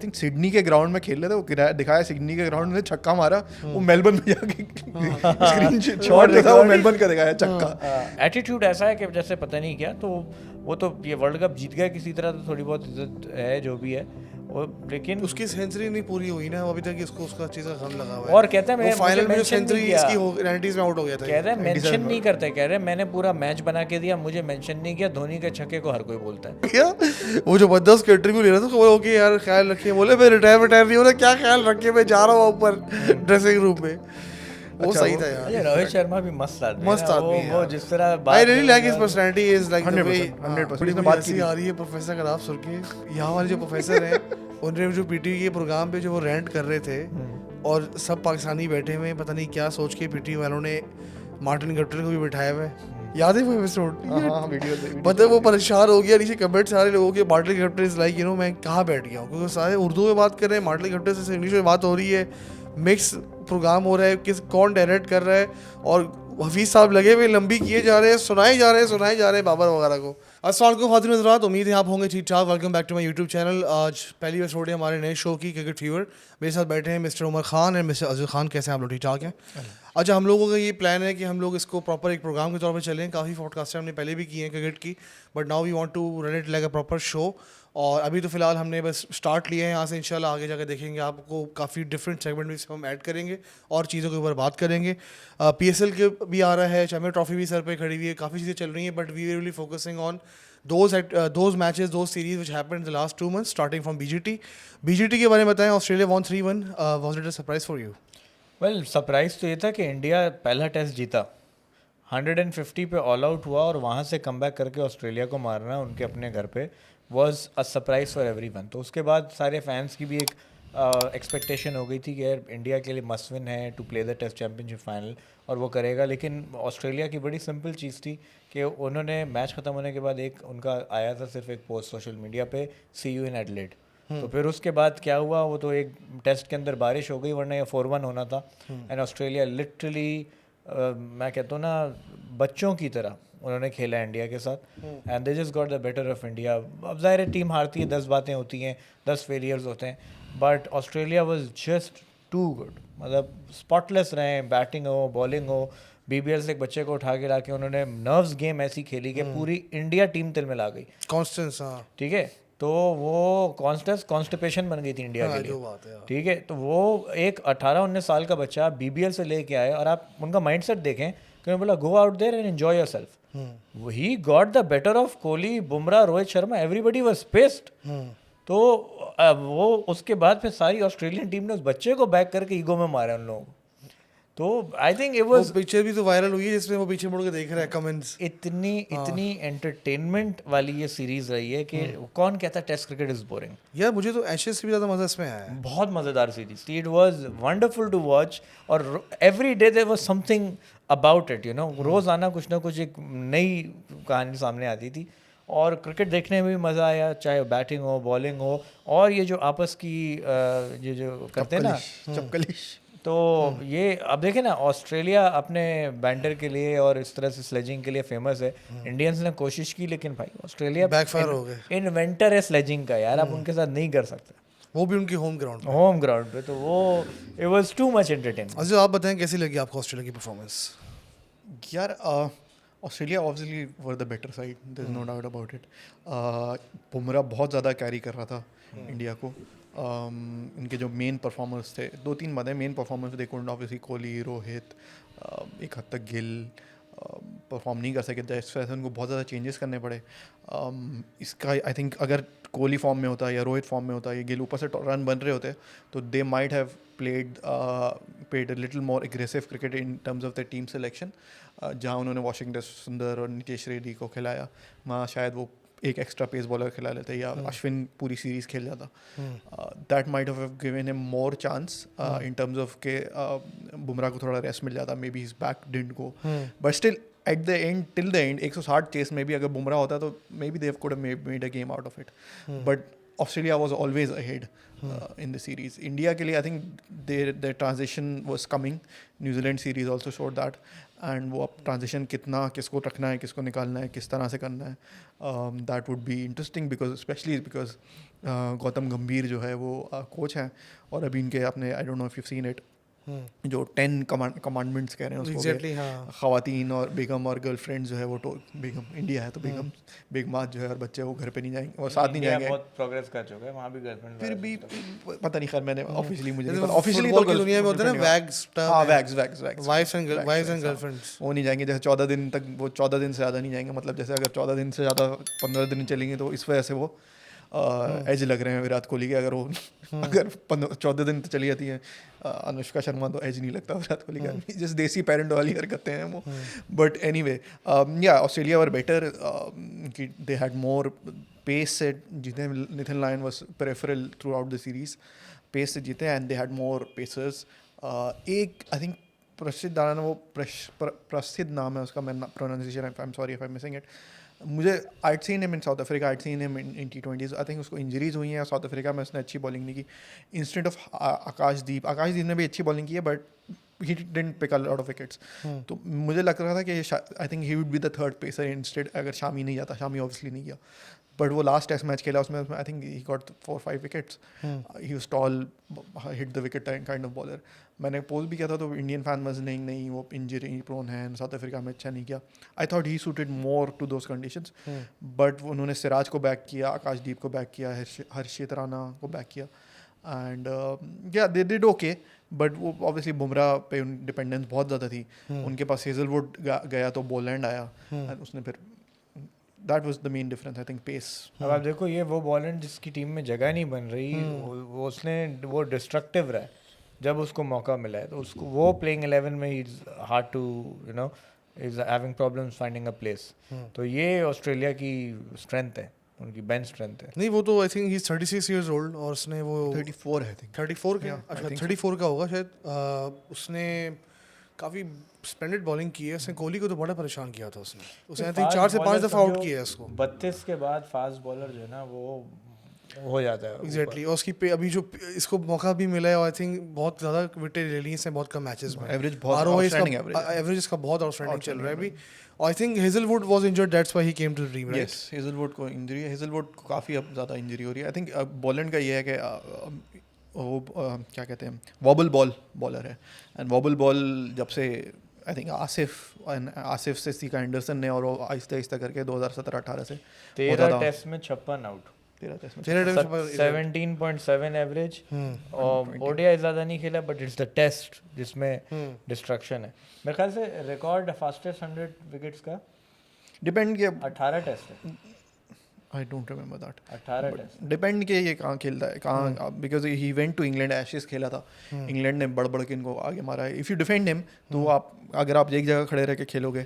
Think Sydney के ground में खेल रहे थे, वो दिखाया सिडनी के ग्राउंड में छक्का मारा, वो मेलबर्न में जाके स्क्रीन शॉट देखा, वो मेलबर्न का दिखाया छक्का। एटीट्यूड ऐसा है कि जैसे पता नहीं क्या, तो वो तो ये वर्ल्ड कप जीत गया किसी तरह, तो थोड़ी बहुत इज्जत है जो भी है वो, लेकिन उसकी सेंचुरी नहीं पूरी हुई ना अभी तक, इसको उसका चीज़ का गम लगा हुआ है। और कहता है मैं फाइनल में जो mention नहीं सेंचुरी किया। इसकी 90s में आउट हो गया था। कह रहे हैं मेंशन नहीं करते, कह रहे हैं मैंने पूरा मैच बना के दिया, मुझे मेंशन नहीं किया। धोनी के छक्के को हर कोई बोलता है। क्या वो जबरदस्त का इंटरव्यू ले रहा था, तो बोला कि यार ख्याल रखिए, बोले मैं रिटायर नहीं हो रहा, क्या ख्याल रखिए, मैं जा रहा हूँ ऊपर ड्रेसिंग रूम में। वो सही था यार। अरे रोहित शर्मा भी मस्त आदमी है, मस्त आदमी है वो यार। जिस तरह I really like his personality is like the way 100% बड़ी इसने मुझे बात हंसी की थी। आ रही है प्रोफेसर का नाम सुन के। यहाँ वाले जो प्रोफेसर हैं उन्होंने जो पीटी के प्रोग्राम पे जो वो रेंट कर रहे थे और सब पाकिस्तानी बैठे हुए हैं, पता नहीं क्या सोच के पीटी वालों ने मार्टिन गप्टिल को भी बिठाया हुआ है। याद है वो एपिसोड? हाँ वीडियो मतलब वो परेशान हो गया, नीचे कमेंट सारे लोगों के, मार्टिन गप्टिल इज लाइक मैं कहाँ बैठ गया हूँ, क्योंकि सारे उर्दू में बात कर रहे हैं, मार्टिन गप्टिल से इंग्लिश में बात हो रही है, मिक्स प्रोग्राम हो रहा है, कौन डायरेक्ट कर रहा है, और हफीज़ साहब लगे हुए लंबी किए जा रहे हैं, सुनाए जा रहे हैं बाबर वगैरह को। अस्सलाम वालेकुम खातिन हज़रात, उम्मीद है आप होंगे ठीक ठाक। Welcome back to my YouTube channel. आज पहली एपिसोड है हमारे नए शो की, क्रिकेट फीवर। मेरे साथ बैठे हैं mister Umar Khan and mister Aziz Khan. कैसे हैं आप लोग? ठीक ठाक हैं? अच्छा, हम लोगों का ये प्लान है कि हम लोग इसको प्रॉपर एक प्रोग्राम के तौर पे चलें। काफ़ी पॉडकास्ट हमने पहले भी किए हैं क्रिकेट की, but now we want to run it like a proper show. और अभी तो फ़िलहाल हमने बस स्टार्ट लिया है, यहाँ से इंशाल्लाह आगे जाकर देखेंगे आपको काफ़ी डिफरेंट सेगमेंट में हम ऐड करेंगे और चीज़ों के ऊपर बात करेंगे। PSL के भी आ रहा है, चैम्पियन ट्रॉफी भी सर पे खड़ी हुई है, काफ़ी चीज़ें चल रही हैं, but we really focusing on those matches, those series which happened in the last 2 months, starting from BGT. BGT के बारे में बताएं। Australia won 3-1. Was it a surprise for you? Well surprise तो ये था कि इंडिया पहला टेस्ट जीता, 150 पे ऑल आउट हुआ और वहाँ से कमबैक करके ऑस्ट्रेलिया को मारना उनके अपने घर पे was a surprise for everyone. तो उसके बाद सारे फैंस की भी एक एक्सपेक्टेशन हो गई थी कि यार इंडिया के लिए मस्ट विन है to play the test championship final, और वो करेगा। लेकिन ऑस्ट्रेलिया की बड़ी सिंपल चीज़ थी कि उन्होंने मैच ख़त्म होने के बाद एक उनका आया था सिर्फ एक पोस्ट सोशल मीडिया पे, सी यू इन एडिलेड। तो फिर उसके बाद क्या हुआ, वो तो एक टेस्ट के अंदर बारिश हो गई, वरना ये 4-1 होना था। एंड ऑस्ट्रेलिया लिटरली मैं कहता हूँ ना बच्चों की तरह उन्होंने खेला इंडिया के साथ, and they just got the better of India. अब ज़ाहिर है टीम हारती है, 10 बातें होती हैं, 10 फेलियर्स होते हैं, but Australia was just too good. मतलब स्पॉटलेस रहे, बैटिंग हो बॉलिंग हो। BBL से एक बच्चे को उठा के लाके उन्होंने नर्व्स गेम ऐसी खेली कि पूरी इंडिया टीम तिल में ला गई। कॉन्स्टेंस, हाँ ठीक है, तो वो कॉन्स्टिपेशन बन गई थी इंडिया के जो लिए। बात है। ठीक है, तो वो एक 18-19 साल का बच्चा BBL से लेके आए, और आप उनका माइंडसेट देखें कि उन्होंने बोला go out there and enjoy yourself. He got the better of Kohli, Bumrah, Rohit Sharma, everybody was pissed. तो वो उसके बाद फिर सारी ऑस्ट्रेलियन टीम ने उस बच्चे को बैक करके ईगो में मारा उन लोगों को। तो I think it was picture भी तो वायरल हुई है जिसमें वो पीछे मुड़ के देख रहा है कमेंट्स। इतनी एंटरटेनमेंट वाली ये सीरीज रही है कि कौन कहता है टेस्ट क्रिकेट इज बोरिंग। यार मुझे तो एशेज से भी ज़्यादा मज़ा इसमें आया है। बहुत मज़ेदार सीरीज थी, it was wonderful to watch, और every day there was something about it, you know. रोज़ आना कुछ ना कुछ एक नई कहानी सामने आती थी, और क्रिकेट देखने में भी मज़ा आया, चाहे बैटिंग हो बॉलिंग हो। और ये जो आपस की ये जो करते हैं ना चपकलिश, तो ये अब देखें ना, ऑस्ट्रेलिया अपने बैंटर के लिए और इस तरह से स्लेजिंग के लिए फेमस है। इंडियंस ने कोशिश की, लेकिन भाई ऑस्ट्रेलिया बैकफायर हो गए। इन्वेंटर है स्लेजिंग का यार, आप उनके साथ नहीं कर सकते, वो भी उनकी होम ग्राउंड पे। होम ग्राउंड पे। तो वो it was too much entertaining. अच्छा, आप बताएं कैसी लगी आपको ऑस्ट्रेलिया की परफॉर्मेंस? यार Australia obviously were the better side, there is no doubt about it. Bumrah बहुत ज़्यादा कैरी कर रहा था इंडिया को। इनके जो मेन परफॉर्मर्स थे, 2-3 बातें मेन परफॉर्मर्स देखो, ऑब्वियसली कोहली, रोहित, एक हद तक गिल परफॉर्म नहीं कर सके, इस वजह से उनको बहुत ज़्यादा चेंजेस करने पड़े। इसका आई थिंक अगर कोहली फॉर्म में होता या रोहित फॉर्म में होता, ये गिल ऊपर से रन बन रहे होते, तो they might have played a little more aggressive cricket in terms of the team selection. जहाँ उन्होंने वाशिंगटन सुंदर और नितेश रेड्डी को खिलाया, वहाँ शायद वो एक एक्स्ट्रा पेस बॉलर खिला लेते, या अश्विन पूरी सीरीज खेल जाता। That might have given him more chance in terms of के बुमराह को थोड़ा रेस्ट मिल जाता, maybe his back didn't go, but still at the end till the end 160 chase में भी अगर बुमराह होता तो maybe they could have made a game out of it, but Australia was always ahead in the series. India के लिए I think their transition was coming. New Zealand series also showed that, and वो अब transition कितना किसको रखना है, किसको निकालना है, किस तरह से करना है, that would be interesting because specially because Gautam गंभीर जो है वो कोच हैं और अभी इनके आपने I don't know if you seen it जो 10 कमांडमेंट्स कह रहे हैं उसको Exactly, हाँ। ख़वातीन और बेगम और गर्लफ्रेंड जो है वो तो बेगम इंडिया है तो बेगम बेगमात जो है और बच्चे वो घर पे नहीं जाएंगे और साथ नहीं इंडिया जाएंगे। बहुत प्रोग्रेस कर चुका है, वहाँ भी गर्लफ्रेंड फिर भी पता नहीं, खैर मैंने ऑफिशियली मुझे नहीं जैसे पता, ऑफिशियली तो फुटबॉल की दुनिया में होता है ना वैग्स हाँ वैग्स वाइफ्स एंड गर्लफ्रेंड्स। वो नहीं जाएंगे, जैसे 14 दिन तक, वो 14 दिन से ज़्यादा नहीं जाएंगे, मतलब जैसे अगर 14 दिन से ज़्यादा 15 दिन चलेंगे तो इस वजह से वो एज लग रहे हैं विराट कोहली के। अगर वो अगर 14 दिन तो चली जाती है अनुष्का शर्मा तो एज नहीं लगता विराट कोहली का, जस्ट देसी पेरेंट वाली हरकतें हैं वो। But anyway yeah Australia were better, they had more pace से जीते, Nathan Lyon was peripheral throughout the series, pace से जीते and they had more pacers. एक आई थिंक प्रसिद्ध नाम है वो प्रसिद्ध नाम है उसका, मैं pronunciation I am sorry if I am missing it, मुझे I seen him in South Africa, I seen him in T20s, I think उसको इंजरीज हुई हैं साउथ अफ्रीका में, उसने अच्छी बॉलिंग नहीं की इंस्टेड ऑफ आकाशदीप ने भी अच्छी बॉलिंग की है but he didn't pick a lot of wickets. तो मुझे लग रहा था कि I think he would be the third pacer instead अगर शामी नहीं जाता, शामी ऑब्वियसली नहीं गया बट वो लास्ट टेस्ट मैच खेला उसमें I think he got 4-5 wickets, he was tall, hit the wicket kind of bowler. मैंने पोस्ट भी किया था तो इंडियन फैन वाज नहीं वो इंजरी प्रोन है, साउथ अफ्रीका में अच्छा नहीं किया। I thought he suited more to those conditions but उन्होंने सिराज को बैक किया, आकाशदीप को बैक किया, हर्षित राणा को बैक किया एंड या दे डिड ओके बट वो ऑब्वियसली बुमराह पे डिपेंडेंस बहुत ज़्यादा थी। उनके पास हेजलवुड गया तो बोलैंड आया and उसने फिर that was the main difference I think, pace. अब आप देखो ये वो बॉलर जिसकी टीम में जगह नहीं बन रही, वो उसने वो डिस्ट्रक्टिव रहा है जब उसको मौका मिला है, तो उसको वो प्लेइंग 11 में is hard to you know is having problems finding a place. तो ये ऑस्ट्रेलिया की स्ट्रेंथ है, उनकी बेंच स्ट्रेंथ है। नहीं वो तो आई think he is 36 years old और उसने वो 34 है आई थिंक, 34 के Yeah, I अच्छा think so. 34 का होगा शायद। उसने काफ़ी स्प्लेंडेड बॉलिंग की है, उसने कोहली को तो बड़ा परेशान किया था उसने आई थिंक 4 से 5 दफ़ा आउट किया है उसको। 32 के बाद फास्ट बॉलर जो है ना वो हो जाता है एग्जैक्टली और उसकी अभी जो इसको मौका भी मिला है और आई थिंक बहुत ज़्यादा विकेट ले ली है इसने बहुत कम मैचेस में, एवरेज बहुत आउटस्टैंडिंग एवरेज इसका बहुत आउटस्टैंडिंग चल रहा है अभी। और I think Hazlewood was injured, that's why he came to the team, right? Yes, Hazlewood को इंजरी है, हेजलवुड को काफ़ी अब ज़्यादा इंजरी हो रही है। आई थिंक बॉलैंड का ये है कि वो क्या कहते हैं वॉबल बॉल बॉलर है एंड वॉबल बॉल जब से आई थिंक आसिफ से सीखा एंडरसन ने और वो आहिस्ता आहिस्ता करके 2017-18 से 13 टेस्ट में 56 आउट, 13 टेस्ट में 17.7 एवरेज और ओडीआई ज़्यादा नहीं खेला बट इट्स द टेस्ट जिसमें डिस्ट्रक्शन है। मेरे ख्याल से रिकॉर्ड फास्टेस्ट 100 विकेट्स का डिपेंड किया 18 टेस्ट है, I don't remember that, 18 test depend कि ये कहाँ खेलता है कहाँ, because he went to England, Ashes खेला था, इंग्लैंड ने बढ़ के इनको आगे मारा है। इफ़ यू डिफेंड हिम तो आप अगर आप एक जगह खड़े रह के खेलोगे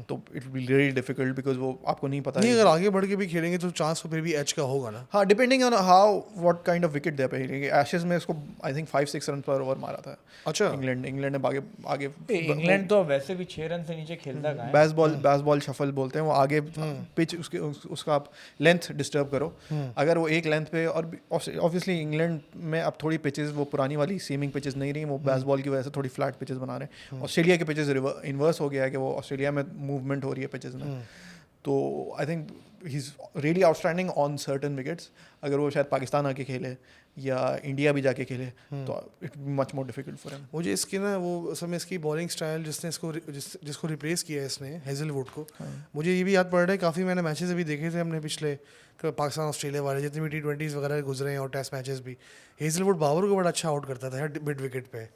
तो it will really difficult because वो आपको नहीं पता नहीं, अगर आगे बढ़ के भी खेलेंगे तो चांस तो फिर भी एच का होगा ना। हाँ, depending on how what kind of wicket they pay, Ashes में इसको आई थिंक 5-6 रन पर ओवर मारा था। अच्छा, इंग्लैंड ने आगे इंग्लैंड तो वैसे भी 6 रन से नीचे खेलता कहाँ है? बैस बॉल शफल बोलते हैं वो, आगे पिच उसका आप लेंथ डिस्टर्ब करो, अगर वो एक लेंथ पे, और ऑब्वियसली इंग्लैंड में अब थोड़ी पिचेस वो पुरानी वाली सीमिंग पिचेस नहीं रही, वो बैस बॉल की वजह से थोड़ी फ्लैट पिचेस बना रहे हैं। ऑस्ट्रेलिया के पिचेस इन्वर्स हो गया है कि वो ऑस्ट्रेलिया में मूवमेंट हो रही है पिचेस में, तो आई think he is really outstanding on certain wickets. अगर वो शायद पाकिस्तान आके खेले या इंडिया भी जाके खेले तो it much more difficult for him. मुझे इसकी ना वो असल में इसकी बॉलिंग स्टाइल जिसने इसको जिसको रिप्लेस किया है इसने हेजलवुड को, मुझे ये भी याद पड़ रहा है, काफ़ी मैंने मैचेस अभी देखे थे हमने पिछले पाकिस्तान ऑस्ट्रेलिया वाले जितने भी T20s वगैरह गुजरे हैं और टेस्ट मैचेस भी, हेजलवुड बाबर को बड़ा अच्छा आउट करता था मिड विकेट पे,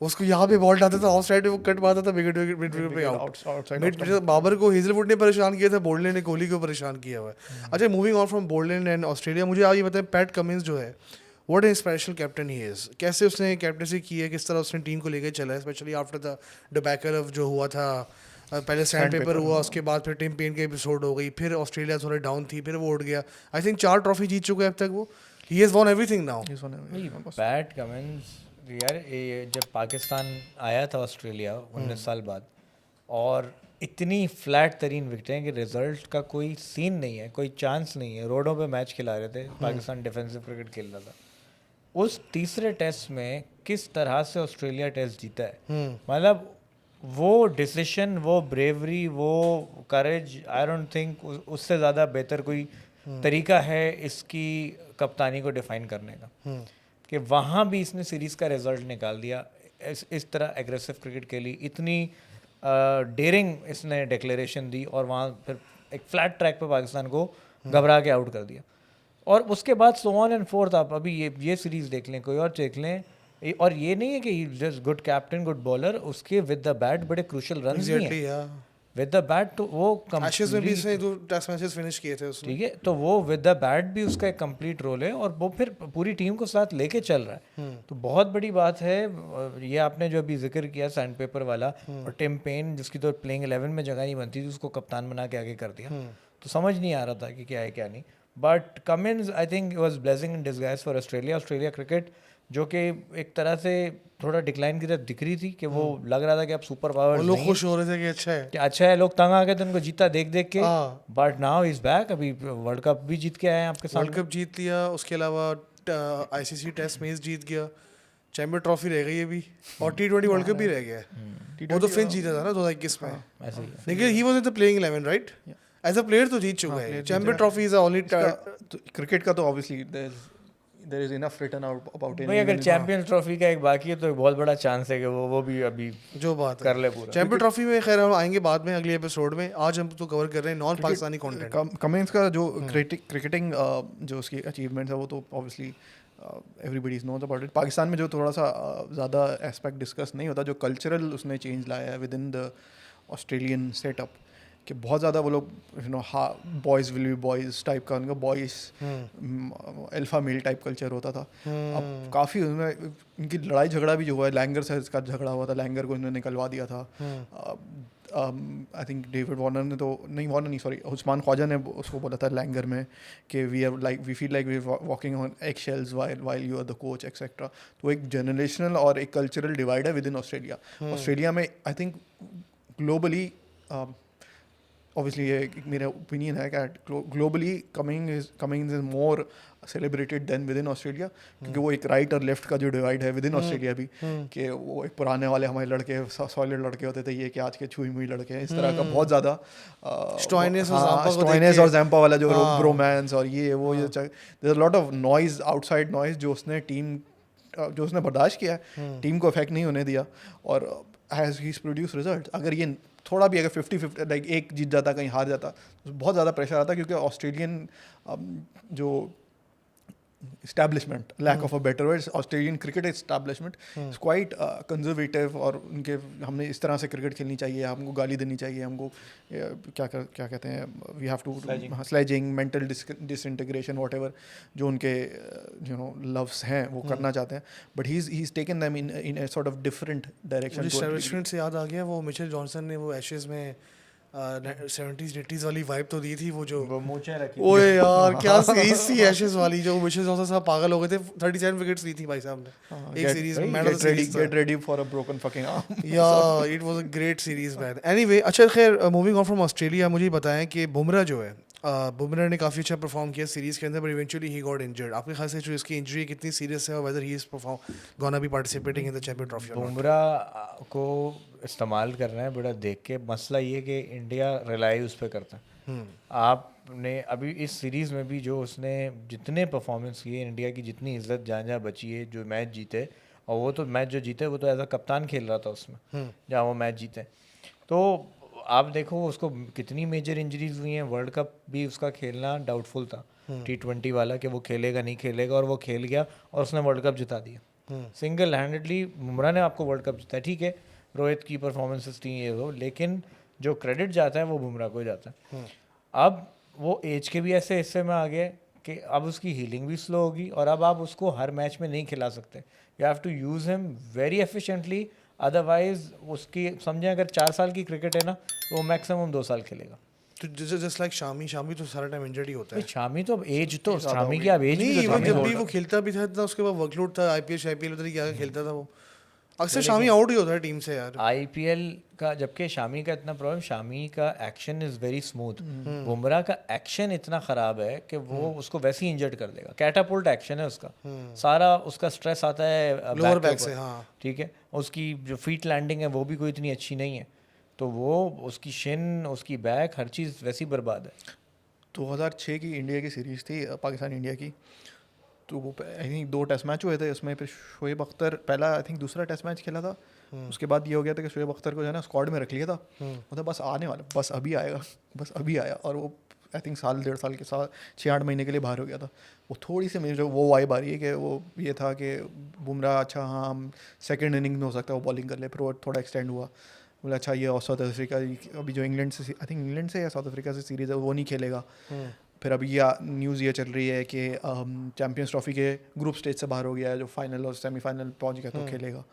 उसको यहाँ पे बॉल डालता था ऑफ साइड पे, वो कट मारता था मिड विकेट पे आउट। बाबर को हेजलवुड ने परेशान किया था, बोल्डलैंड ने कोहली को परेशान किया हुआ है। अच्छा, मूविंग ऑन फ्रॉम बोल्डलैंड एंड ऑस्ट्रेलिया, मुझे आप ये बताएं पैट कमिंस जो है what a special captain he is, कैसे उसने कैप्टनसी की है, किस तरह उसने टीम को लेकर चला है, specially after the debacle of जो हुआ था, पहले सैंड पेपर हुआ, उसके बाद फिर टिम पेन के एपिसोड हो गई, फिर ऑस्ट्रेलिया थोड़ा डाउन थी, फिर वो उठ गया, आई थिंक 4 ट्रॉफी जीत चुका है अब तक वो, he has won everything now. PAT Cummins यार ये जब पाकिस्तान आया था ऑस्ट्रेलिया 19 साल बाद, और इतनी फ्लैट तरीन विकेटें कि रिजल्ट का कोई सीन नहीं है, कोई चांस नहीं है, रोडों पे मैच खिला रहे थे, पाकिस्तान डिफेंसिव क्रिकेट खेल रहा था। उस तीसरे टेस्ट में किस तरह से ऑस्ट्रेलिया टेस्ट जीता है, मतलब वो डिसीशन, वो ब्रेवरी, वो करेज, आई डोंट थिंक उससे ज़्यादा बेहतर कोई तरीका है इसकी कप्तानी को डिफाइन करने का, कि वहाँ भी इसने सीरीज़ का रिजल्ट निकाल दिया। इस तरह एग्रेसिव क्रिकेट खेली, इतनी डेयरिंग इसने डिक्लेरेशन दी, और वहाँ फिर एक फ्लैट ट्रैक पे पाकिस्तान को घबरा के आउट कर दिया। और उसके बाद सो ऑन एंड फोर्थ, आप अभी ये सीरीज़ देख लें, कोई और देख लें, और ये नहीं है कि just good captain, good bowler, उसके विद द बैट बड़े क्रूशियल रन्स भी एग्जैक्टली हैं या विद द बैट। तो वो एशेज में भी complete- इसने 2 टेस्ट मैचेस फिनिश किए थे उसने। ठीक है, तो वो विद द बैट भी उसका एक कंप्लीट रोल है, और वो फिर पूरी टीम को साथ लेके चल रहा है। तो बहुत बड़ी बात है। ये आपने जो अभी जिक्र किया सैंड पेपर वाला, और टिम पेन जिसकी तो प्लेइंग 11 में जगह नहीं बनती थी, उसको कप्तान बना के आगे कर दिया। तो समझ नहीं आ रहा था कि क्या है क्या नहीं। But Cummins I think was blessing in disguise for Australia cricket, जो कि एक तरह से थोड़ा डिक्लाइन की तरफ दिख रही थी, कि वो लग रहा था कि अब सुपर पावर वो लोग खुश हो रहे थे कि अच्छा है। कि अच्छा है, लोग तंग आ गए थे उनको जीता देख देख के। हाँ। बट नाउ इज बैक, अभी वर्ल्ड कप भी जीत के आए हैं आपके वर्ल्ड सामने। कप जीत लिया, उसके अलावा आईसीसी टेस्ट मैच जीत गया, चैंपियन ट्रॉफी रह गई अभी, और T20 वर्ल्ड कप भी रह गया है। वो तो फिंच जीता था ना 2021 में, ऐसे ही है। लेकिन he was in the playing 11 right. As a player तो जीत चुका है। Champion trophy is only cricket का तो obviously there is enough written out about भाई अगर चैंपियंस ट्रॉफी का एक बाकी है तो एक बहुत बड़ा चांस है कि वो भी अभी जो बात है कर ले पूरा। चैंपियन ट्रॉफी में। खैर हम आएंगे बाद में अगले एपिसोड में। आज हम तो कवर कर रहे हैं नॉन पाकिस्तानी कंटेंट। कमिंस का जो क्रिकेटिंग जो उसकी अचीवमेंट्स है वो तो obviously everybody knows about it. Pakistan में जो थोड़ा सा ज़्यादा एस्पेक्ट डिस्कस नहीं होता, जो कल्चरल उसने चेंज लाया है with in the Australian setup, कि बहुत ज़्यादा वो लोग boys will be boys type का, उनका boys alpha male type culture होता था। अब काफ़ी उसमें इनकी लड़ाई झगड़ा भी जो हुआ है, लैंगर से इसका झगड़ा हुआ था, लैंगर को इन्होंने निकलवा दिया था। आई थिंक डेविड वार्नर ने तो नहीं सॉरी उस्मान ख्वाजा ने उसको बोला था लैंगर में कि we feel like we walking on egg shells while you are the coach etcetera. तो एक जनरेशनल और एक कल्चरल डिवाइड है विद इन ऑस्ट्रेलिया। ऑस्ट्रेलिया में आई थिंक ग्लोबली obviously ये मेरा ओपिनियन है कि globally Cummins is more celebrated than within Australia, क्योंकि वो एक राइट और लेफ्ट का जो डिवाइड है विद इन ऑस्ट्रेलिया भी, कि वो एक पुराने वाले हमारे लड़के सॉलिड लड़के होते थे, ये कि आज के छुई मुई लड़के हैं, इस तरह का बहुत ज़्यादा स्टॉइनेस और जैम्पा वाला जो रोमांस और ये वो ये there lot of noise, outside noise जो उसने बर्दाश्त किया है, टीम को इफेक्ट नहीं होने दिया, और हैज़ ही प्रोड्यूस रिजल्ट। अगर ये थोड़ा भी अगर 50-50 लाइक एक जीत जाता कहीं हार जाता तो बहुत ज़्यादा प्रेशर आता, क्योंकि ऑस्ट्रेलियन जो establishment, lack of a better word, Australian cricket establishment is quite conservative, और उनके हमने इस तरह से क्रिकेट खेलनी चाहिए, हमको गाली देनी चाहिए, हमको क्या कहते हैं, we have to sledging, mental disintegration, whatever जो उनके लव्स हैं वो करना चाहते हैं। But he is taken them in a sort of different direction. Establishment से याद आ गया वो मिचेल जॉनसन ने वो एशेज में 70s 80s वाली वाइब तो दी थी, वो जो मूंछें रखी। ओए यार क्या सीरीज थी एशेज वाली, जो मिचेल जॉनसन साहब पागल हो गए थे। 37 विकेट्स ली थी भाई साहब ने एक सीरीज में। Man of the series, get ready for a broken fucking arm. Yeah it was a great series man. Anyway, अच्छा खैर मूविंग ऑन फ्रॉम ऑस्ट्रेलिया, मुझे बताएं कि बुमराह जो है, बुमराह ने काफ़ी अच्छा परफॉर्म किया सीरीज़ के अंदर, but eventually he got injured. आपके ख्याल से जो इसकी इंजरी कितनी सीरियस है, और weather he is gonna be participating in the champion trophy? Bumrah को इस्तेमाल करना है बड़ा देख के। मसला ये कि इंडिया रिलाई उस पर करता है। आपने अभी इस सीरीज़ में भी जो उसने जितने परफॉर्मेंस किए, इंडिया की जितनी इज्जत जहाँ बची है, जो मैच जीते, और वो तो मैच जो जीते वो तो एज अ कप्तान खेल रहा था उसमें, जहाँ वो मैच जीते। तो आप देखो उसको कितनी मेजर इंजरीज हुई हैं। वर्ल्ड कप भी उसका खेलना डाउटफुल था, T20 वाला, कि वो खेलेगा नहीं खेलेगा, और वो खेल गया और उसने वर्ल्ड कप जिता दिया सिंगल हैंडेडली। बुमराह ने आपको वर्ल्ड कप जिताया, ठीक है, रोहित की परफॉर्मेंसेस थी ये वो, लेकिन जो क्रेडिट जाता है वो बुमराह को जाता है। अब वो एज के भी ऐसे हिस्से में आ गए कि अब उसकी हीलिंग भी स्लो होगी, और अब आप उसको हर मैच में नहीं खिला सकते। You have to use him very efficiently, otherwise उसकी समझें अगर 4 साल की क्रिकेट है ना, तो वो मैक्सिमम 2 साल खेलेगा। तो जस्ट लाइक शामी तो सारा टाइम इंजर्ड ही होता है। शामी तो एज तो शामी की अब एज नहीं, भी तो इवन जब भी वो खेलता भी था इतना, उसके बाद वर्कलोड था, आईपीएल होता था, क्या खेलता था वो। अक्सर शामी आउट ही होता है टीम से यार। आईपीएल का, जबकि शामी का इतना प्रॉब्लम, शामी का action is very smooth, Bumrah का एक्शन इतना खराब है कि वो उसको वैसे ही इंजर्ड कर देगा। कैटापुल्ट एक्शन है उसका, सारा उसका स्ट्रेस आता है लोअर बैक बैक से, हाँ ठीक है। उसकी जो फीट लैंडिंग है वो भी कोई इतनी अच्छी नहीं है, तो वो उसकी शिन, उसकी बैक, हर चीज़ वैसी बर्बाद है। 2006 की इंडिया की सीरीज़ थी, पाकिस्तान इंडिया की, तो वो आई थिंक 2 टेस्ट मैच हुए थे उसमें। फिर शोएब अख्तर पहला आई थिंक दूसरा टेस्ट मैच खेला था, उसके बाद ये हो गया था कि शोएब अख्तर को जो है ना स्क्वाड में रख लिया था, मतलब बस आने वाला, बस अभी आएगा, बस अभी आया, और वो आई थिंक साल 1.5 साल के साथ 6-8 महीने के लिए बाहर हो गया था। वो थोड़ी सी मुझे जो वो वाइब आ रही है कि वो ये था कि बुमराह अच्छा हाँ हम सेकेंड इनिंग में हो सकता है वो बॉलिंग कर ले, फिर वो थोड़ा एक्सटेंड हुआ, बोला अच्छा ये और साउथ अफ्रीका अभी जो इंग्लैंड से, आई थिंक इंग्लैंड से या साउथ अफ्रीका से सीरीज़ है वो नहीं खेलेगा। फिर अभी ये न्यूज़ ये चल रही है कि चैम्पियंस ट्रॉफी के ग्रुप स्टेज से बाहर हो गया है, जो फाइनल और सेमीफाइनल पहुंच गया तो खेलेगा।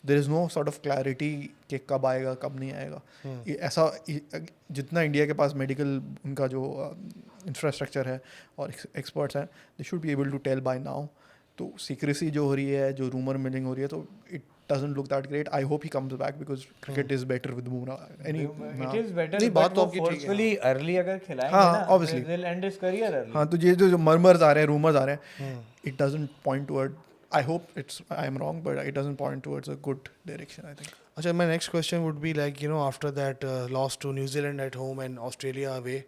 There is no sort of clarity कि कब आएगा कब नहीं आएगा। ये ऐसा जितना इंडिया के पास मेडिकल उनका जो इंफ्रास्ट्रक्चर है और एक्सपर्ट्स हैं, they should be able to tell by now. तो सीक्रेसी जो हो रही है, जो रूमर मिलिंग हो रही है, तो it doesn't look that great. I hope he comes back because cricket is better with Bumrah. It is better, नहीं, बात तो आपकी ठीक है। forcefully early अगर खिलाएंगे हाँ, ना, obviously. they'll end his career early. हाँ, तो ये जो मर्मर्स आ रहे हैं, रूमर्स आ रहे हैं, it doesn't point toward, I hope I am wrong, but it doesn't point towards a good direction, I think. अच्छा, my next question would be like, you know, after that loss to New Zealand at home and Australia away,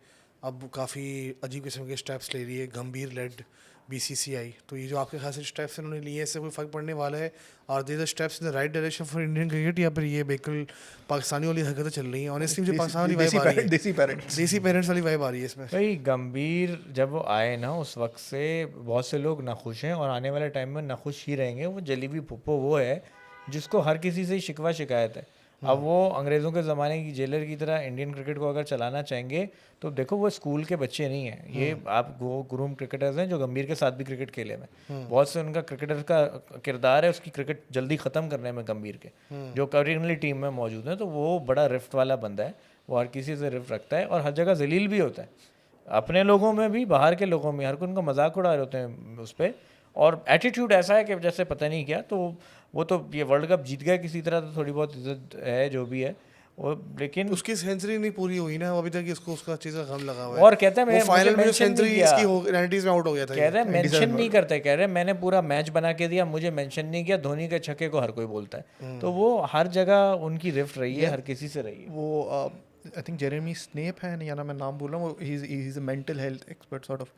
अब काफ़ी अजीब किस्म के steps ले रही है गंभीर लेड बीसीसीआई। तो ये जो आपके खास स्टेप्स इन्होंने लिए हैं, इससे कोई फ़र्क पड़ने वाला है? और they the steps in the right direction for Indian cricket, या फिर ये बिल्कुल पाकिस्तानी वाली हरकतें चल रही हैं? ऑनेस्टली मुझे पाकिस्तानी वाइब आ रही है, देसी पेरेंट्स वाली वाइब आ रही है इसमें। भाई गंभीर जब वो आए ना, उस वक्त से बहुत से लोग नाखुश हैं और आने वाले टाइम में नाखुश ही रहेंगे। वो जलेबी पुप्पो वो है जिसको हर किसी से शिकवा शिकायत है। अब वो अंग्रेज़ों के ज़माने की जेलर की तरह इंडियन क्रिकेट को अगर चलाना चाहेंगे तो देखो वो स्कूल के बच्चे नहीं हैं, ये आप वो ग्रूम क्रिकेटर्स हैं जो गंभीर के साथ भी क्रिकेट खेले में। बहुत से उनका क्रिकेटर का किरदार है उसकी क्रिकेट जल्दी ख़त्म करने में गंभीर के, जो करीनली टीम में मौजूद हैं। तो वो बड़ा रिफ्ट वाला बंदा है, वो हर किसी से रिफ्ट रखता है और हर जगह जलील भी होता है, अपने लोगों में भी बाहर के लोगों में, हर कोई उनका मजाक उड़ा रहे होते हैं उस पर। और एटीट्यूड ऐसा है कि जैसे पता नहीं क्या, तो वो तो ये वर्ल्ड कप जीत गए किसी तरह, तो थोड़ी बहुत इज्जत है जो भी है वो, लेकिन उसकी सेंचुरी नहीं पूरी हुई ना अभी तक, इसको उसका चीज़ का गम लगा हुआ है। और कहता है मैं फाइनल में सेंचुरी इसकी 90s में आउट हो गया था, कह रहे हैं मेंशन नहीं करते, कह रहे हैं मैंने पूरा मैच बना के दिया, मुझे मेंशन नहीं किया। धोनी के छक्के को हर कोई बोलता है, तो वो हर जगह उनकी रिफ्ट रही है, हर किसी से रही है। वो आई थिंक जेरेमी स्नेप है या ना, मैं नाम बोल रहा हूँ, he is a mental health expert, sort of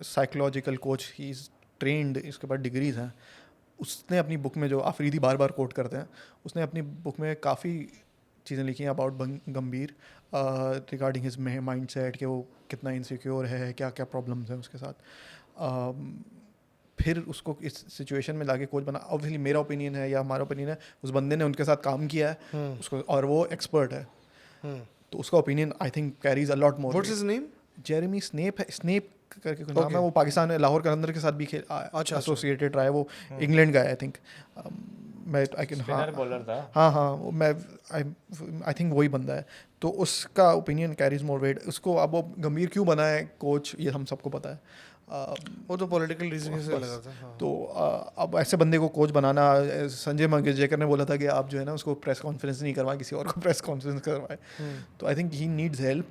psychological coach, he is trend, इसके बाद डिग्रीज हैं। उसने अपनी बुक में, जो आफरीदी बार बार कोट करते हैं, उसने अपनी बुक में काफ़ी चीज़ें लिखी हैं अबाउट गंभीर, रिगार्डिंग हिज माइंड सेट, कि वो कितना इनसिक्योर है, क्या क्या प्रॉब्लम्स हैं उसके साथ। फिर उसको इस सिचुएशन में लाके कोच बना। ऑब्वियसली मेरा ओपिनियन है या हमारा ओपिनियन है, उस बंदे ने उनके साथ काम किया है उसको, और वो एक्सपर्ट है, तो उसका opinion I think carries a lot more. What's his name? Jeremy Snape है, स्नेप करके कुछ नाम है। वो पाकिस्तान अच्छा कलंदर के साथ भी एसोसिएटेड रहा है, वो इंग्लैंड का है आई थिंक। मैं आई कैन, हाँ मैं आई थिंक वही बंदा है, तो उसका ओपिनियन कैरीज मोर वेट। उसको अब वो गंभीर क्यों बना है कोच, ये हम सबको पता है, वो तो पॉलिटिकल रीजन से लगा था। हाँ। तो अब ऐसे बंदे को कोच बनाना, संजय मंगेशकर ने बोला था कि आप जो है ना उसको प्रेस कॉन्फ्रेंस नहीं करवाएं, किसी और को प्रेस कॉन्फ्रेंस करवाएं। तो आई think he needs help.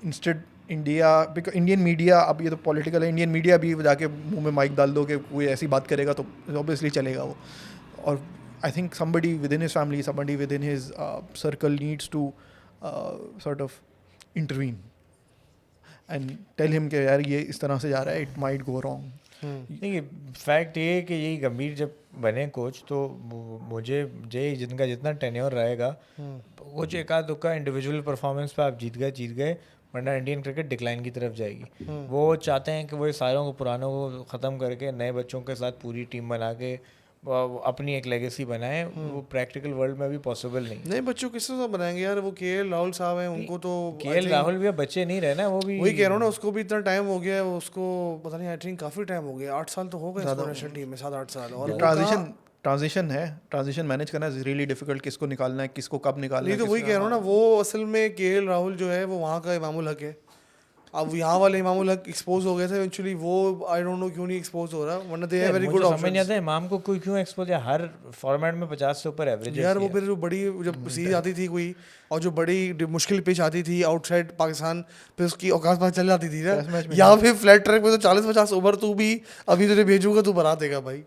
Instead India, because Indian media, अब ये तो पॉलिटिकल है, इंडियन मीडिया भी जाके मुंह में माइक डाल दो कि कोई ऐसी बात करेगा तो ऑब्वियसली चलेगा वो। और I think somebody within his family, somebody within his circle needs to sort of intervene and tell him कि यार ये इस तरह से जा रहा है, it might go wrong. देखिए फैक्ट ये है कि यही गंभीर जब बने कोच, तो मुझे जिनका जितना टेन्योर रहेगा, कोच एक आध दुक्का इंडिविजुअल परफॉर्मेंस पे आप जीत गए, वरना इंडियन क्रिकेट डिक्लाइन की तरफ जाएगी। वो चाहते हैं कि वो सारों को पुरानों को ख़त्म करके नए बच्चों के साथ पूरी टीम बना के अपनी एक लेगेसी बनाए। वो प्रैक्टिकल वर्ल्ड में भी पॉसिबल नहीं। नए बच्चों किससे तो बनाएंगे यार? वो केएल राहुल साहब हैं, उनको तो केएल राहुल भी अब बच्चे नहीं रहे ना, वो भी वही कह रहा हूँ ना, उसको भी इतना टाइम हो गया है, उसको पता नहीं, आई थिंक काफ़ी टाइम हो गया, 8 साल तो हो गए नेशनल टीम में, 7-8 साल। और ट्रांजिशन मैनेज करना इज रियली डिफिकल्ट, किसको निकालना है, किसको कब निकालना है। तो वही कह रहा हूँ ना, वो असल में केएल राहुल जो है वो वहाँ का इमामुल हक है, अब यहाँ वाले इमामुल हक एक्सपोज हो गए थे इवेंचुअली, वो आई डोंट नो क्यों नहीं एक्सपोज हो रहा, वरना दे हैव वेरी गुड समझ नहीं ऑप्शंस। आता इमाम को कोई क्यों एक्सपोज है, हर फॉर्मेट में 50 से ऊपर एवरेज यार वो फिर जो बड़ी जब सीरीज आती थी कोई, और जो बड़ी मुश्किल पिच आती थी आउटसाइड पाकिस्तान पे, उसकी औकात पता चल जाती थी ना। यहाँ पे फ्लैट ट्रैक पे तो 40-50 ओवर तू भी अभी तुझे भेजूंगा तू बना देगा भाई।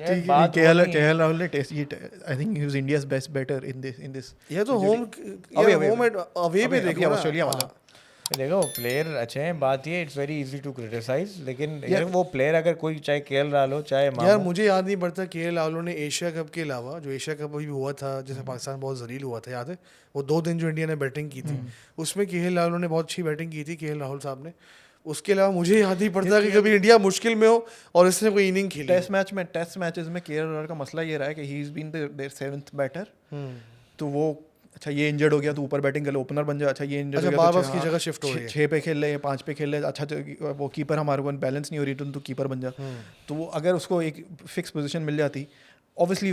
केएल राहुल ने टेस्ट ये I think he was India's best batter in this ये तो होम अवे पे देखो ना। ऑस्ट्रेलिया वाला देखो प्लेयर अच्छे हैं, बात ये it's very easy to criticise, लेकिन यार वो प्लेयर अगर कोई चाहे केएल राहुल हो चाहे इमाम यार हो, मुझे याद नहीं पड़ता केएल राहुल ने एशिया कप के अलावा, जो एशिया कप अभी हुआ था जिसमें पाकिस्तान बहुत जलील हुआ था, याद है वो 2 दिन जो इंडिया ने बैटिंग की थी, उसमें केएल राहुल ने बहुत अच्छी बैटिंग की थी, केएल राहुल साहब ने। उसके अलावा मुझे याद नहीं पड़ता कि कभी इंडिया मुश्किल में हो और इसने कोई इनिंग खेली। टेस्ट मैचेस में केएल राहुल का मसला ये रहा है कि he is been there 7th batter, तो वो अच्छा ये इंजर्ड हो गया तो ऊपर बैटिंग कर ले, ओपनर बन जा, अच्छा ये इंजर्ड हो गया बार-बार तो उसकी जगह शिफ्ट हो रही है, 6 पे खेल ले, 5 पे खेल ले, अच्छा तो वो कीपर हमारे को बैलेंस नहीं हो रही तो कीपर बन जा। तो वो अगर उसको एक फिक्स पोजीशन मिल जाती, obviously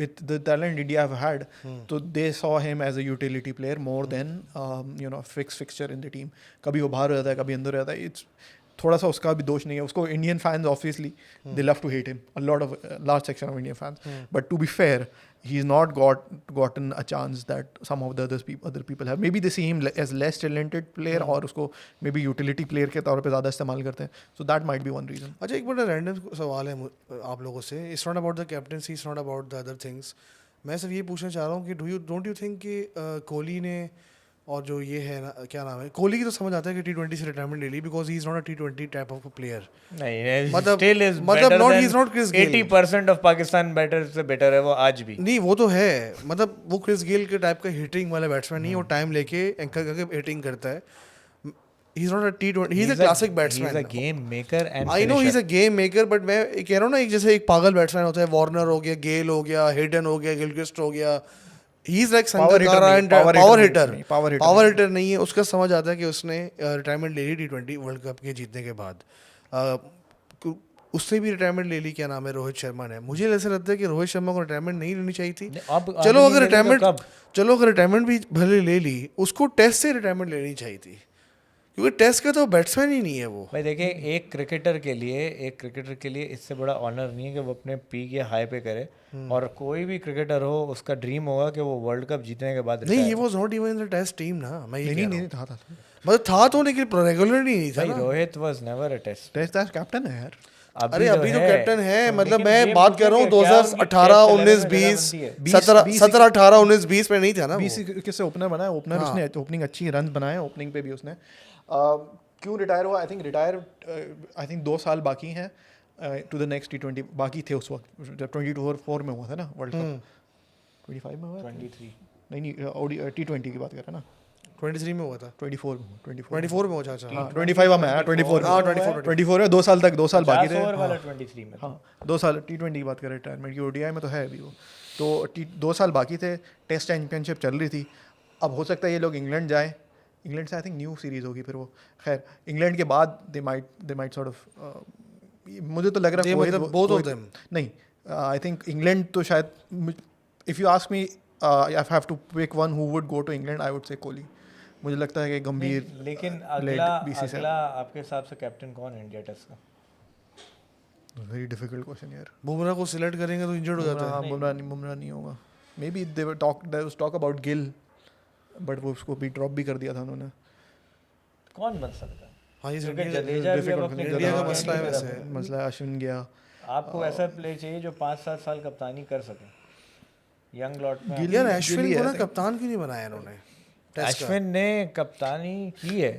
with the talent India have had, so they saw him as a utility player more than fixture in the team. कभी वो बाहर हो जाता है, कभी अंदर हो जाता है, it's थोड़ा सा उसका भी दोष नहीं है उसको। Indian fans obviously they love to hate him, a lot of large section of Indian fans, but to be fair he has not gotten a chance that some of the other people have. Maybe they see him as less talented player और उसको maybe utility player के तौर पे ज़्यादा इस्तेमाल करते हैं, so that might be one reason. अच्छा एक बड़ा रैंडम सवाल है आप लोगों से, it's not about the captaincy, it's not about the other things, मैं सिर्फ ये पूछना चाह रहा हूँ कि डोंट यू थिंक कि कोहली ने और जो ये है ना क्या नाम है, कोहली की तो समझ आता है कि T20 से रिटायरमेंट ले ली because he is not a T20 type of player. नहीं मतलब- स्टिल इज मतलब not- he is not Chris Gayle. 80% of Pakistan batter से बेटर है वो आज भी। नहीं वो तो है, मतलब वो क्रिस गेल के टाइप का हिटिंग वाला बैट्समैन नहीं है, वो टाइम लेके एंकर करके हिटिंग करता है। ही is not a T20, he is a classic batsman, he is a game maker and I know he is a game maker, but मैं कह रहा हूँ ना एक जैसे एक पागल बैट्समैन होता है, वार्नर हो गया, गेल हो गया, हेडन हो गया, गिलक्रिस्ट हो गया, he is like Sangakkara and power hitter नहीं है। उसका समझ आता है कि उसने रिटायरमेंट ले ली T20 वर्ल्ड कप के जीतने के बाद, उसने भी रिटायरमेंट ले ली, क्या नाम है, रोहित शर्मा ने। मुझे ऐसा लगता है कि रोहित शर्मा को रिटायरमेंट नहीं लेनी चाहिए थी। चलो अगर रिटायरमेंट भी भले ले ली, उसको टेस्ट से रिटायरमेंट लेनी चाहिए थी, क्योंकि टेस्ट का तो बैट्समैन ही नहीं है वो। भाई देखिए एक क्रिकेटर के लिए इससे बड़ा ऑनर नहीं है कि वो अपने पीक या हाई पे करे, और कोई भी क्रिकेटर हो उसका ड्रीम होगा कि वो वर्ल्ड कप जीतने के बाद नहीं, he was not even in the test team ना, मैं ये नहीं था मतलब था तो, लेकिन रेगुलरली नहीं था भाई। ना। Rohit was never a test captain है यार। अरे अभी जो कैप्टन है, मतलब मैं बात कर रहा हूँ 2018 19 20 17 18 19 20 में नहीं था ना। 20 किससे ओपनर बना है, ओपनर उसने ओपनिंग अच्छी रन बनाए, ओपनिंग पे भी उसने क्यों रिटायर हुआ, आई थिंक 2 साल बाकी हैं टू द नेक्स्ट T20 बाकी थे उस वक्त, जब 24 में हुआ था ना वर्ल्ड कप, 25 में हुआ 23 नहीं T20 की बात कर रहे हैं ना, 23 में हुआ था, 24 में 24 में, अच्छा 25 में आया, 24 है, 2 साल तक 2 साल बाकी थे। ओवर वाला 23 में। हाँ 2 साल T20 की बात करें, रिटायरमेंट की ODI में तो है अभी वो, तो 2 साल बाकी थे, टेस्ट चैंपियनशिप चल रही थी। अब हो सकता है ये लोग इंग्लैंड जाएं, इंग्लैंड से आई थिंक न्यू सीरीज होगी फिर वो, खैर इंग्लैंड के बाद दे माइट सॉर्ट ऑफ, मुझे तो लग रहा है मतलब both of them नहीं, आई थिंक इंग्लैंड तो शायद, if you ask me I have to pick one who would go to England, I would say Kohli. मुझे लगता है कि गंभीर, लेकिन अगला आपके हिसाब से कैप्टन कौन है इंडिया टेस्ट का? वेरी डिफिकल्ट क्वेश्चन यार। बुमराह को सिलेक्ट करेंगे तो इंजर्ड हो जाता है। बुमराह नहीं होगा, maybe there was talk about Gill, but वो उसको भी ड्रॉप भी कर दिया था उन्होंने। कौन बन सकता है? हाँ ये जडेजा भी अब अपने इंडिया का मसला है, वैसे मसला है, अश्विन गया। आपको ऐसा प्ले चाहिए जो 5-7 साल कप्तानी कर सके यंग लॉट में। यार अश्विन को ना कप्तान क्यों नहीं बनाया इन्होंने? अश्विन ने कप्तानी की है,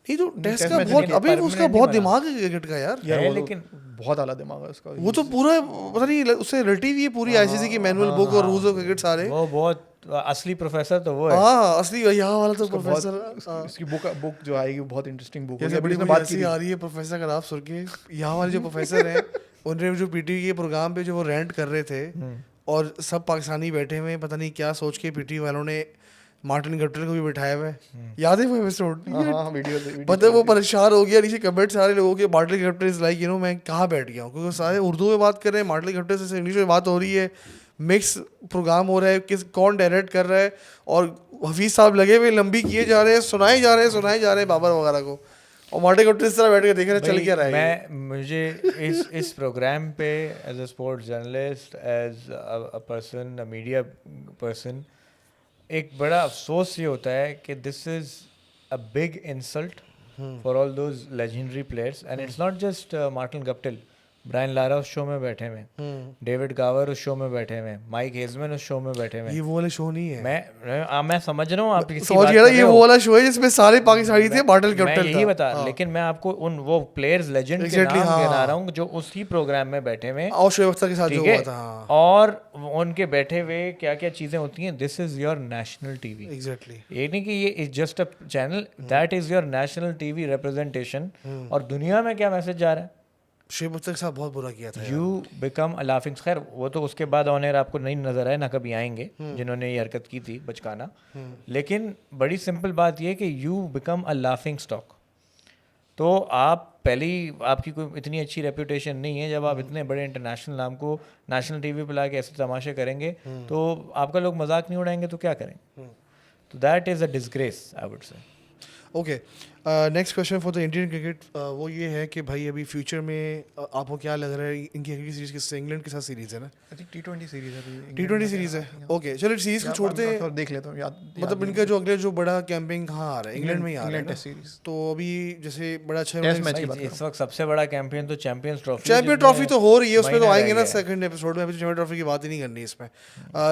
नहीं तो टेस्ट का बहुत, अभी उसका बहुत दिमाग है क्रिकेट का यार, लेकिन बहुत आला दिमाग है उसका। वो तो पूरा पता नहीं उससे रटी हुई है पूरी आईसीसी की मैनुअल बुक और रूल्स ऑफ क्रिकेट सारे। वो बहुत असली प्रोफेसर तो वो है। हाँ असली यहाँ वाला तो प्रोफेसर। इसकी बुक जो आएगी बहुत इंटरेस्टिंग बुक है, बड़ी बात की आ रही है प्रोफेसर का नाम सुन के। यहाँ वाले जो प्रोफेसर हैं उन्होंने जो पीटी के प्रोग्राम पे जो वो रेंट कर रहे थे और सब पाकिस्तानी बैठे हुए, पता नहीं क्या सोच के पीटी वालों ने मार्टिन गप्टिल को भी बिठाया हुआ है, याद है वो एपिसोड? मतलब वो परेशान हो गया नीचे कमेंट सारे लोगों के, मार्टिन गप्टिल इज लाइक मैं कहाँ बैठ गया हूँ, क्योंकि सारे उर्दू में बात कर रहे हैं, मार्टिन गप्टिल से इंग्लिश में बात हो रही है, मिक्स प्रोग्राम हो रहा है, कौन डायरेक्ट कर रहा है, और हफीज़ साहब लगे हुए लंबी किए जा रहे हैं, सुनाए जा रहे हैं बाबर वगैरह को। और मार्टिन गप्टिल इस तरह बैठ के देख रहे चल भाई, क्या रहा है ये? मुझे इस प्रोग्राम पे as a sports journalist, as a person, a media person, एक बड़ा अफसोस ये होता है कि this is a big insult for all those legendary players, and it's not just Martin Guptill, Brian Lara उस शो में बैठे हुए, डेविड गावर उस शो में बैठे हुए, माइक हेजमैन उस शो में बैठे हुए। ये वो वाला शो नहीं है। मैं समझ रहा हूँ आप किसी समझ बात गया कर ना, रहे ये हो। वो वाला शो है जिसमें सारे पाकिस्तानी थे, मार्टिन मैं गप्टिल यही था। बता, लेकिन मैं आपको उन वो प्लेयर्स लेजेंड के Exactly, नाम हाँ। गिना रहा हूँ जो उसी प्रोग्राम में बैठे हुए, और शोएब अख्तर के साथ जो ठीक है, हुआ था, हाँ। और उनके बैठे हुए क्या क्या चीजें होती हैं। This is your national TV, exactly. ये नहीं कि ये is just a channel, that is your national TV representation. और दुनिया में क्या मैसेज जा रहा है? शोएब अख्तर के साथ बहुत बुरा किया था। यू बिकम अ लाफिंग, खैर वो तो उसके बाद ऑन एयर आपको नहीं नजर आए, ना कभी आएंगे जिन्होंने ये हरकत की थी बचकाना। लेकिन बड़ी सिंपल बात ये है कि you become a laughing stock. तो आप पहली, आपकी कोई इतनी अच्छी रेपुटेशन नहीं है, जब आप इतने बड़े इंटरनेशनल नाम को नेशनल टीवी पे ला के ऐसे तमाशे करेंगे तो आपका लोग मजाक नहीं उड़ाएंगे तो क्या करेंगे? तो that is a disgrace, I would से। Okay, next question for the Indian cricket, वो ये है कि भाई अभी फ्यूचर में आपको क्या लग रहा है, इनकी अगली सीरीज किससे, इंग्लैंड के साथ सीरीज है ना? आई थिंक टी20 सीरीज है अभी। टी20 सीरीज है। ओके चलो सीरीज को छोड़ते हैं, देख लेता हूँ याद, मतलब इनका जो अगले जो बड़ा कैंपिंग कहाँ आ रहा है, इंग्लैंड में ही आ रहा है इंग्लैंड ना? Test series. तो अभी जैसे बड़ा अच्छा टेस्ट मैच की भाई, बात इस वक्त सबसे बड़ा चैंपियन तो चैंपियंस ट्रॉफी, चैंपियन ट्रॉफी तो हो रही है, उसमें तो महीना आएंगे रह ना गया है। सेकंड एपिसोड में। अभी चैंपियन ट्रॉफी की बात ही नहीं करनी इसमें,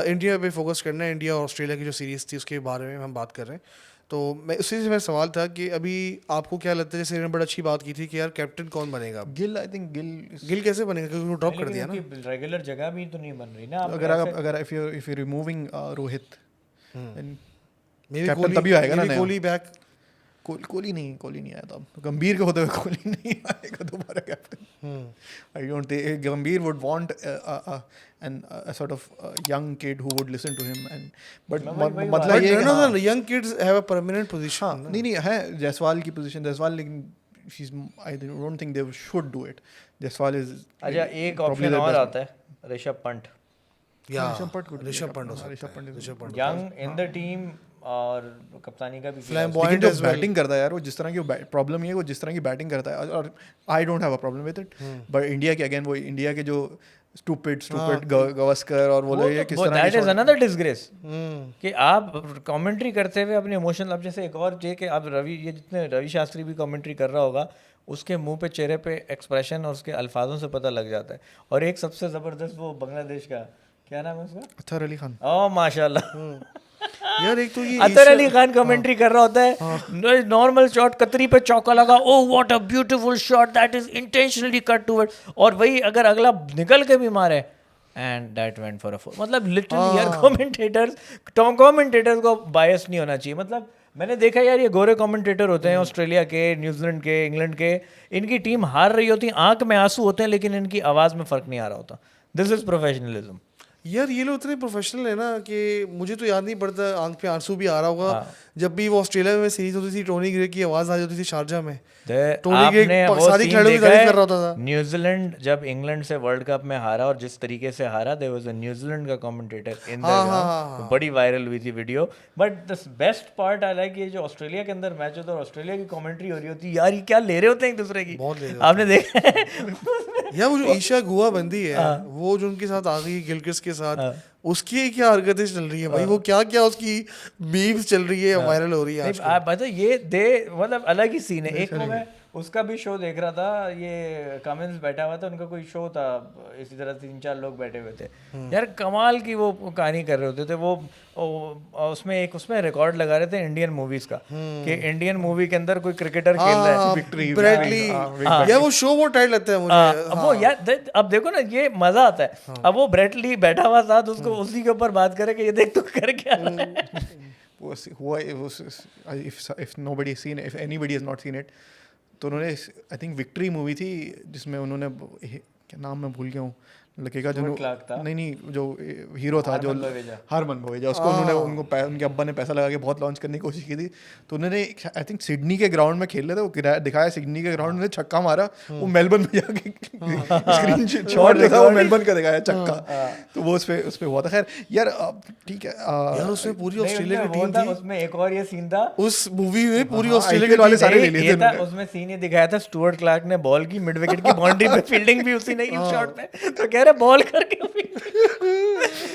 इंडिया पे फोकस करना है। इंडिया और ऑस्ट्रेलिया की जो सीरीज थी उसके बारे में हम बात कर रहे हैं। तो मैं उसी से मेरा सवाल था कि अभी आपको क्या लगता है, जैसे इन्होंने बड़ा अच्छी बात की थी कि यार कैप्टन कौन बनेगा, गिल। आई थिंक गिल गिल कैसे बनेगा क्योंकि वो ड्रॉप कर दिया ना। रेगुलर जगह भी तो नहीं बन रही ना। अगर if you removing Rohit, maybe captain तभी आएगा ना नया। कोहली बैक, कोहली नहीं आया था, तो गंभीर के होते हुए कोहली नहीं आएगा दोबारा captain. I don't think Gambhir would want an sort of young kid who would listen to him, and but मतलब ये none of the young kids have a permanent position. हाँ, नहीं है जायसवाल की पोजीशन, जायसवाल, लेकिन I don't think they should do it. Jaiswal is अच्छा, एक option और आता है, ऋषभ पंत, या Rishabh Pant young in the team, और कप्तानी का भी किया। फ्लैम्बॉयंट लेकिन जो बैटिंग करता है यार, वो जिस तरह की प्रॉब्लम ये है, वो जिस तरह की बैटिंग करता है, और I don't have a problem with it, but India के अगेन वो इंडिया के जो स्टूपिड गवास्कर और वो लोग ये किस तरह दैट इज अनदर डिसग्रेस हम्म। कि आप कमेंट्री करते हुए अपने इमोशन, अब जैसे एक और जे कि आप ये जितने रवि शास्त्री भी कमेंट्री कर रहा होगा, उसके मुंह पे, चेहरे पे एक्सप्रेशन और उसके अल्फाजों से पता लग जाता है। और एक सबसे ज़बरदस्त वो बांग्लादेश का, क्या नाम है उसका? अतहर अली खान। ओह माशाल्लाह, यार एक तो ये अतर अली खान कमेंट्री कर रहा होता है, नॉर्मल शॉट, कतरी पे चौका लगा, oh what a beautiful shot, that is intentionally cut toward, और वही अगर अगला निकल के भी मारे and that went for a four. मतलब लिटरली यार कमेंटेटर्स को बायस नहीं होना चाहिए। मतलब मैंने देखा यार, ये गोरे कमेंटेटर होते हैं ऑस्ट्रेलिया के, न्यूजीलैंड के, इंग्लैंड के, इनकी टीम हार रही होती है, आंख में आंसू होते हैं, लेकिन इनकी आवाज़ में फ़र्क नहीं आ रहा होता। This is professionalism. यार ये लोग इतने प्रोफेशनल है ना कि मुझे तो याद नहीं पड़ता आंख पे आंसू भी आ रहा होगा जब भी वो ऑस्ट्रेलिया में सीरीज होती थी, टोनी ग्रे की आवाज आ जाती थी शारजा में, टोनी ग्रे सारी खिलाड़ियों की तारीफ कर रहा होता था। न्यूजीलैंड जब इंग्लैंड से वर्ल्ड कप में हारा, और जिस तरीके से हारा, देयर वाज अ न्यूजीलैंड का कमेंटेटर इन द ग्राउंड, बड़ी वायरल हुई थी video. But the best part I like, ये जो ऑस्ट्रेलिया के अंदर मैच होता है और ऑस्ट्रेलिया की कमेंट्री हो रही होती है, यार ये क्या ले रहे होते हैं एक दूसरे की, आपने देखा यार वो जो ईशा गुआ बंदी है, वो जो उनके साथ आ गई गिलक्रिस्ट के साथ, उसकी क्या हरकतें चल रही है भाई, वो क्या क्या उसकी मीम्स चल रही है, वायरल हो रही है आजकल। आप बता, ये मतलब अलग ही सीन है। एक को मैं उसका भी शो देख रहा था, ये कमेंट्स बैठा हुआ था, उनका कोई शो था, इसी तरह 3-4 लोग बैठे हुए थे यार, कमाल की वो कहानी कर रहे होते थे। वो उसमें रिकॉर्ड लगा रहे थे इंडियन मूवीज का, कि इंडियन मूवी के अंदर कोई क्रिकेटर खेल रहा है, ब्रैडली, यार वो शो वो टाइट लगता है मुझे। अब वो यार, अब देखो ना, ये मजा आता है। अब वो ब्रैडली बैठा हुआ था, तो उसको उसी के ऊपर बात करे कि ये देख तू कर क्या रहा है। if nobody has seen it, if anybody has not seen it, तो उन्होंने, आई थिंक विक्ट्री मूवी थी जिसमें उन्होंने, क्या नाम मैं भूल गया हूँ, लड़के का जो Stuart Clark था। नहीं जो हीरो था जो हरमन बवेजा। हरमन भोजा उसको उन्होंने उनके अब्बा ने पैसा लगा के बहुत लॉन्च करने की कोशिश की थी, तो उन्होंने आई थिंक सिडनी के ग्राउंड में खेल रहे थे, वो दिखाया सिडनी के ग्राउंड में छक्का मारा, वो मेलबर्न में जाके स्क्रीन शॉट जो था वो मेलबर्न का दिखाया छक्का, तो वो उस पे हुआ था। खैर यार ठीक है यार उसमें पूरी नहीं, ऑस्ट्रेलिया उसमें की वो टीम था, थी उसमें एक और ये सीन था, उस मूवी में, पूरी हाँ, ऑस्ट्रेलिया IPL की वाले टीम सारे ले थी। लिए ये थे था, उन्होंने। उसमें सीन ये दिखाया था, स्टुअर्ट क्लार्क ने बॉल की मिड विकेट की बाउंड्री पे फील्डिंग भी उसी ने की शॉट में, तो कह रहे बॉल करके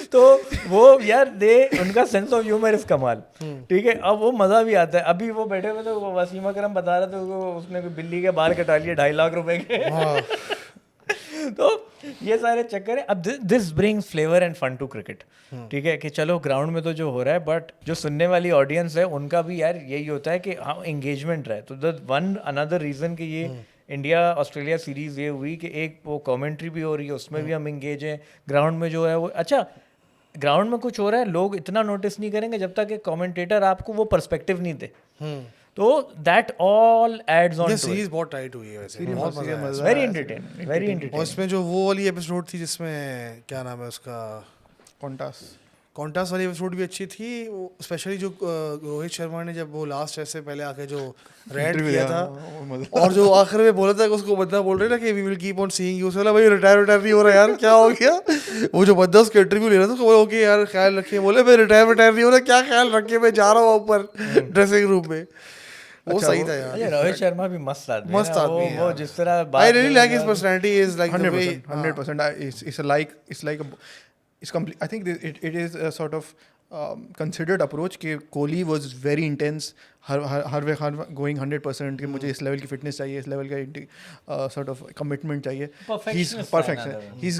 तो वो यार उनका सेंस ऑफ ह्यूमर इस कमाल, ठीक है। अब वो मजा भी आता है, अभी वो बैठे हुए तो वसीम अकरम बता रहे थे उसने कोई बिल्ली के बाल कटा लिए 2.5 लाख रुपए के तो ये सारे चक्कर है। अब this brings flavour and fun to cricket, ठीक है, कि चलो ग्राउंड में तो जो हो रहा है, बट जो सुनने वाली ऑडियंस है उनका भी यार यही होता है कि हाँ एंगेजमेंट रहे। तो द वन अनदर रीजन कि ये इंडिया ऑस्ट्रेलिया सीरीज ये हुई कि एक वो कमेंट्री भी हो रही है, उसमें भी हम इंगेज हैं, ग्राउंड में जो है वो अच्छा, ग्राउंड में कुछ हो रहा है लोग इतना नोटिस नहीं करेंगे जब तक एक कमेंटेटर आपको वो पर्सपेक्टिव नहीं दे, तो दैट ऑल एड्स ऑन ये टू सीरीज बहुत टाइट हुई है वैसे, बहुत मजा आया। वेरी एंटरटेनिंग, वेरी और एंटरटेनिंग। इसमें जो वो वाली एपिसोड थी जिसमें क्या नाम है उसका, कॉन्टास वाली एपिसोड भी अच्छी थी, स्पेशली जो रोहित शर्मा ने जब वो लास्ट ऐसे पहले आके जो रेंट किया था, और जो आखिर में बोला था कि उसको बंदा बोल रहे ना कि we will keep on seeing you, बोला भाई रिटायर नहीं हो रहा यार, क्या हो गया। वो जो बंदा उसका इंटरव्यू ले रहा था उसको बोला ओके यार ख्याल रखिए, बोले मैं रिटायर नहीं हो रहा, क्या ख्याल रखिए, मैं जा रहा हूँ ऊपर ड्रेसिंग रूम में। वो सही था यार। अरे रोहित शर्मा भी मस्त आदमी है मस्त ना, आदमी है वो यार। जिस तरह I really like his personality is like the way 100%. It's like it's complete. I think it is a sort of considered approach कि Kohli was very intense, her going 100% कि मुझे इस लेवल की फिटनेस चाहिए, इस लेवल का sort of commitment चाहिए. He's Perfectionist perfect. है ना, He's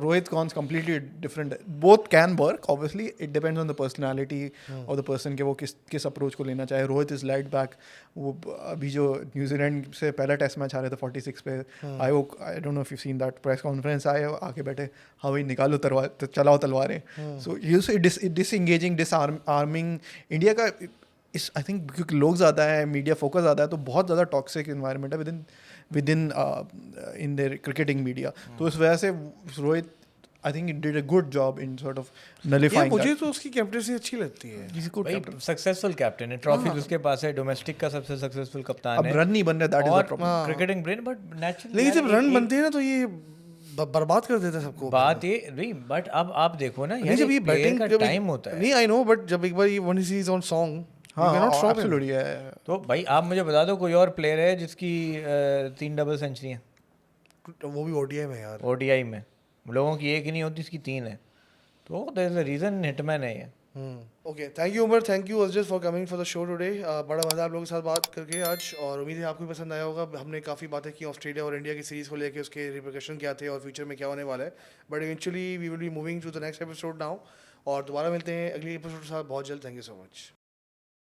Rohit Khan's completely different. Both can work. Obviously, it depends on the personality of the person कि वो किस approach को लेना चाहे. Rohit is laid back. वो अभी जो न्यूजीलैंड से पहला टेस्ट मैच आ रहे थे 46 पे, I don't know if you seen that press conference, आए आके बैठे, हाँ भाई निकालो तलवार, चलाओ तलवारें. सो यू से डिसएंगेजिंग, डिसआर्मिंग इंडिया का इस, आई थिंक क्योंकि लोग ज़्यादा है, मीडिया फोकस ज़्यादा है, तो बहुत ज़्यादा टॉक्सिक इन्वायरमेंट है with in their cricketing media. तो इस वजह से Rohit I think it did a good job in sort of nullifying. मुझे तो उसकी कैप्टनसी अच्छी लगती है। किसी को सक्सेसफुल कैप्टन है, ट्रॉफी उसके पास है, डोमेस्टिक का सबसे सक्सेसफुल कप्तान अब है, रन नहीं बन रहा, दैट इज द और problem. Cricketing brain, but naturally लेकिन जब रन बनते हैं ना तो ये बर्बाद कर देता है सबको। बात ये नहीं, बट अब आप देखो ना नहीं यार, जब ये बैटिंग का टाइम होता है, नहीं आई नो, बट जब एक बार ये वन इज ऑन सॉन्ग, हाँ एब्सोल्युटली है. तो भाई आप मुझे बता दो कोई और प्लेयर है जिसकी 3 डबल सेंचुरी है वो भी ओडीआई में यार। ओडीआई में, लोगों की एक ही नहीं होती, इसकी 3 है, तो there is a reason hitman है ये. Okay, thank you Umar, thank you Ajay for coming for the show today. बड़ा मज़ा आप लोगों के साथ बात करके आज, और उम्मीद है आपको भी पसंद आया होगा। हमने काफ़ी बातें की ऑस्ट्रेलिया और इंडिया की सीरीज़ को लेके, उसके रिप्रिकॉशन क्या थे और फ्यूचर में क्या होने वाला है, but eventually we will be moving to the next episode now, और दोबारा मिलते हैं अगली एपिसोड के साथ बहुत जल्द। Thank you so much.